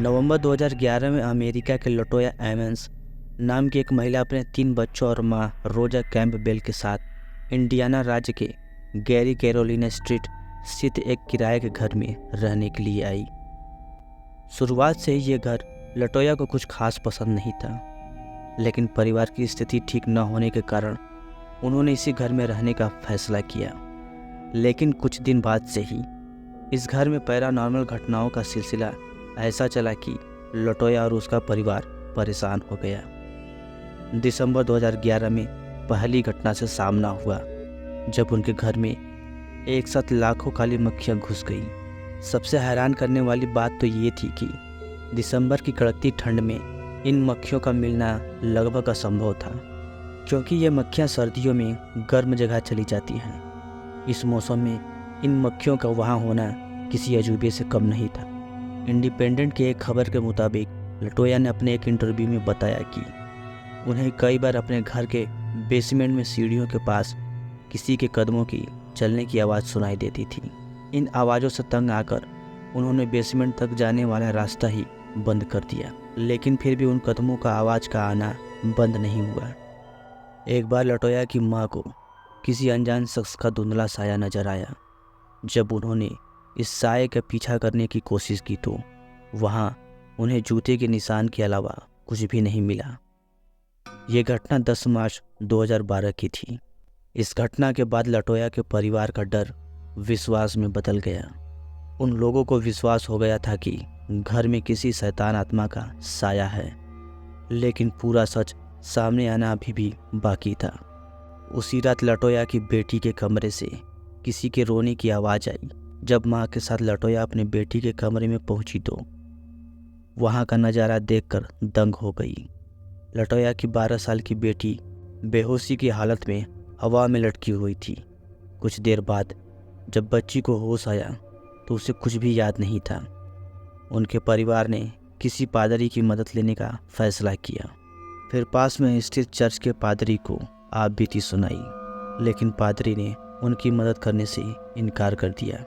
नवंबर 2011 में अमेरिका के लटोया एमन्स नाम की एक महिला अपने 3 बच्चों और मां रोजा कैंपबेल के साथ इंडियाना राज्य के गैरी कैरोलिना स्ट्रीट स्थित एक किराए के घर में रहने के लिए आई। शुरुआत से ही ये घर लटोया को कुछ खास पसंद नहीं था, लेकिन परिवार की स्थिति ठीक न होने के कारण उन्होंने इसी घर में रहने का फैसला किया। लेकिन कुछ दिन बाद से ही इस घर में पैरानॉर्मल घटनाओं का सिलसिला ऐसा चला कि लटोया और उसका परिवार परेशान हो गया। दिसंबर 2011 में पहली घटना से सामना हुआ जब उनके घर में एक साथ लाखों काली मक्खियां घुस गईं। सबसे हैरान करने वाली बात तो ये थी कि दिसंबर की कड़कती ठंड में इन मक्खियों का मिलना लगभग असंभव था, क्योंकि ये मक्खियां सर्दियों में गर्म जगह चली जाती हैं। इस मौसम में इन मक्खियों का वहाँ होना किसी अजूबे से कम नहीं था। इंडिपेंडेंट की एक खबर के मुताबिक लटोया ने अपने एक इंटरव्यू में बताया कि उन्हें कई बार अपने घर के बेसमेंट में सीढ़ियों के पास किसी के कदमों की चलने की आवाज़ सुनाई देती थी। इन आवाज़ों से तंग आकर उन्होंने बेसमेंट तक जाने वाला रास्ता ही बंद कर दिया, लेकिन फिर भी उन कदमों का आवाज़ का आना बंद नहीं हुआ। एक बार लटोया की माँ को किसी अनजान शख्स का धुंधला साया नजर आया। जब उन्होंने इस साये का पीछा करने की कोशिश की तो वहाँ उन्हें जूते के निशान के अलावा कुछ भी नहीं मिला। ये घटना 10 मार्च 2012 की थी। इस घटना के बाद लटोया के परिवार का डर विश्वास में बदल गया। उन लोगों को विश्वास हो गया था कि घर में किसी शैतान आत्मा का साया है, लेकिन पूरा सच सामने आना अभी भी बाकी था। उसी रात लटोया की बेटी के कमरे से किसी के रोने की आवाज़ आई। जब माँ के साथ लटोया अपने बेटी के कमरे में पहुंची तो वहाँ का नज़ारा देखकर दंग हो गई। लटोया की 12 साल की बेटी बेहोशी की हालत में हवा में लटकी हुई थी। कुछ देर बाद जब बच्ची को होश आया तो उसे कुछ भी याद नहीं था। उनके परिवार ने किसी पादरी की मदद लेने का फैसला किया। फिर पास में स्थित चर्च के पादरी को आप बीती सुनाई, लेकिन पादरी ने उनकी मदद करने से इनकार कर दिया,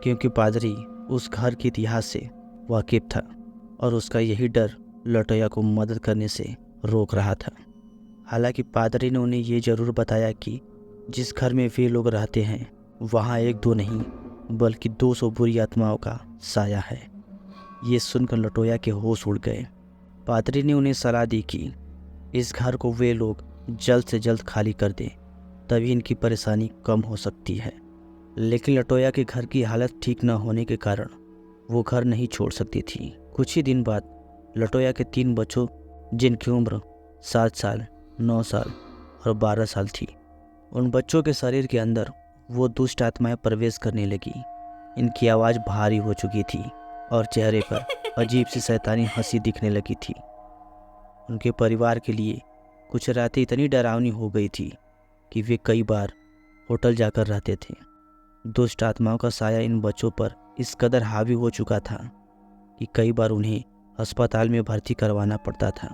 क्योंकि पादरी उस घर के इतिहास से वाकिफ था और उसका यही डर लटोया को मदद करने से रोक रहा था। हालांकि पादरी ने उन्हें ये ज़रूर बताया कि जिस घर में वे लोग रहते हैं वहाँ एक दो नहीं बल्कि 200 बुरी आत्माओं का साया है। ये सुनकर लटोया के होश उड़ गए। पादरी ने उन्हें सलाह दी कि इस घर को वे लोग जल्द से जल्द खाली कर दें, तभी इनकी परेशानी कम हो सकती है। लेकिन लटोया के घर की हालत ठीक न होने के कारण वो घर नहीं छोड़ सकती थी। कुछ ही दिन बाद लटोया के 3 बच्चों, जिनकी उम्र 7 साल, 9 साल और 12 साल थी, उन बच्चों के शरीर के अंदर वो दुष्ट आत्माएं प्रवेश करने लगी। इनकी आवाज़ भारी हो चुकी थी और चेहरे पर अजीब सी शैतानी हंसी दिखने लगी थी। उनके परिवार के लिए कुछ रातें इतनी डरावनी हो गई थी कि वे कई बार होटल जाकर रहते थे। दुष्ट आत्माओं का साया इन बच्चों पर इस कदर हावी हो चुका था कि कई बार उन्हें अस्पताल में भर्ती करवाना पड़ता था।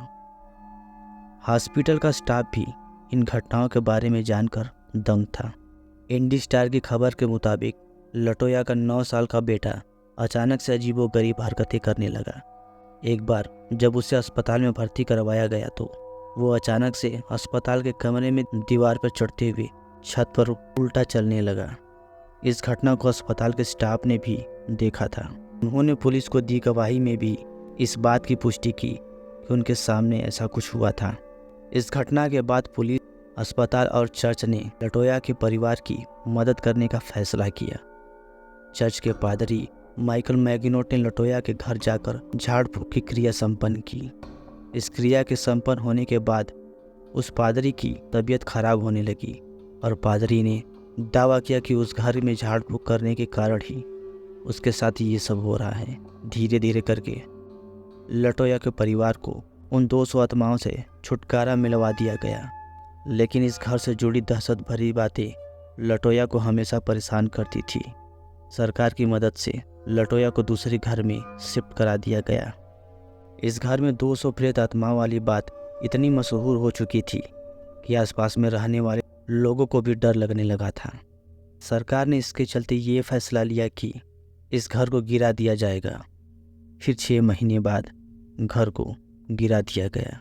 हॉस्पिटल का स्टाफ भी इन घटनाओं के बारे में जानकर दंग था। इंडी स्टार की खबर के मुताबिक लटोया का 9 साल का बेटा अचानक से अजीबोगरीब हरकतें करने लगा। एक बार जब उसे अस्पताल में भर्ती करवाया गया तो वो अचानक से अस्पताल के कमरे में दीवार पर चढ़ते हुए छत पर उल्टा चलने लगा। इस घटना को अस्पताल के स्टाफ ने भी देखा था। उन्होंने पुलिस को दी गवाही में भी इस बात की पुष्टि की कि उनके सामने ऐसा कुछ हुआ था। इस घटना के बाद पुलिस, अस्पताल और चर्च ने लटोया के परिवार की मदद करने का फैसला किया। चर्च के पादरी माइकल मैगिनोट ने लटोया के घर जाकर झाड़ फूक की क्रिया संपन्न की। इस क्रिया के संपन्न होने के बाद उस पादरी की तबीयत खराब होने लगी और पादरी ने दावा किया कि उस घर में झाड़ फूक करने के कारण ही उसके साथ ये सब हो रहा है। धीरे धीरे करके लटोया के परिवार को उन 200 आत्माओं से छुटकारा मिलवा दिया गया, लेकिन इस घर से जुड़ी दहशत भरी बातें लटोया को हमेशा परेशान करती थी। सरकार की मदद से लटोया को दूसरे घर में शिफ्ट करा दिया गया। इस घर में 200 प्रेत आत्माओं वाली बात इतनी मशहूर हो चुकी थी कि आसपास में रहने वाले लोगों को भी डर लगने लगा था। सरकार ने इसके चलते ये फैसला लिया कि इस घर को गिरा दिया जाएगा फिर 6 महीने बाद घर को गिरा दिया गया।